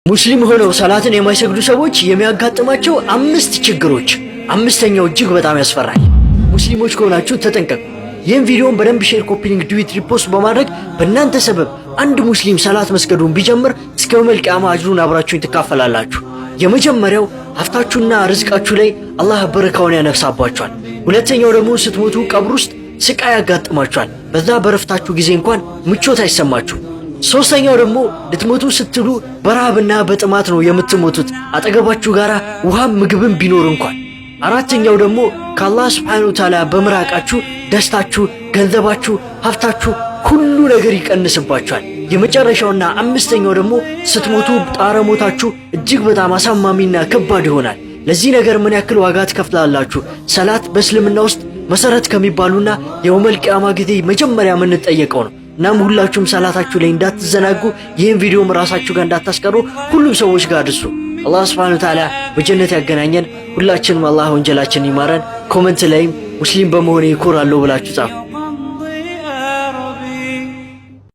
ሙስሊም ሆነው ሰላትን የማይሰግዱ ሰዎች የሚያጋጥማቸው 5 ችግሮች። አምስተኛው እጅግ በጣም ያስፈራል። ሙስሊሞች ከሆናችሁ ተጠንቀቁ። ይህን ቪዲዮን በደንብ ሼር፣ ኮፒ ሊንክ፣ ዱዊት፣ ሪፖስት በማድረግ በእናንተ ሰበብ አንድ ሙስሊም ሰላት መስገዱን ቢጀምር እስከ የውመል ቂያማ አጅሩን አብራችሁን ትካፈላላችሁ። የመጀመሪያው ሀብታችሁና ርዝቃችሁ ላይ አላህ በረካውን ያነፍሳባችኋል። ሁለተኛው ደግሞ ስትሞቱ ቀብር ውስጥ ስቃይ ያጋጥማችኋል። በዛ በረፍታችሁ ጊዜ እንኳን ምቾት አይሰማችሁ። ሶስተኛው ደግሞ ልትሞቱ ስትሉ በረሃብና በጥማት ነው የምትሞቱት፣ አጠገባችሁ ጋራ ውሃም ምግብም ቢኖር እንኳን። አራተኛው ደግሞ ከአላህ ሱብሓነሁ ወተዓላ በመራቃችሁ ደስታችሁ፣ ገንዘባችሁ፣ ሀብታችሁ ሁሉ ነገር ይቀንስባችኋል። የመጨረሻውና አምስተኛው ደግሞ ስትሞቱ ጣረ ሞታችሁ እጅግ በጣም አሳማሚና ከባድ ይሆናል። ለዚህ ነገር ምን ያክል ዋጋ ትከፍላላችሁ? ሰላት በእስልምና ውስጥ መሰረት ከሚባሉና የውመል ቂያማ ጊዜ መጀመሪያ የምንጠየቀው ነው። እናም ሁላችሁም ሰላታችሁ ላይ እንዳትዘናጉ፣ ይህን ቪዲዮም ራሳችሁ ጋር እንዳታስቀሩ፣ ሁሉም ሰዎች ጋር አድርሱ። አላህ ሱብሓነሁ ወተዓላ በጀነት ያገናኘን። ሁላችንም አላህ ወንጀላችንን ይማረን። ኮሜንት ላይም ሙስሊም በመሆኔ ይኮራለሁ ብላችሁ ጻፉ።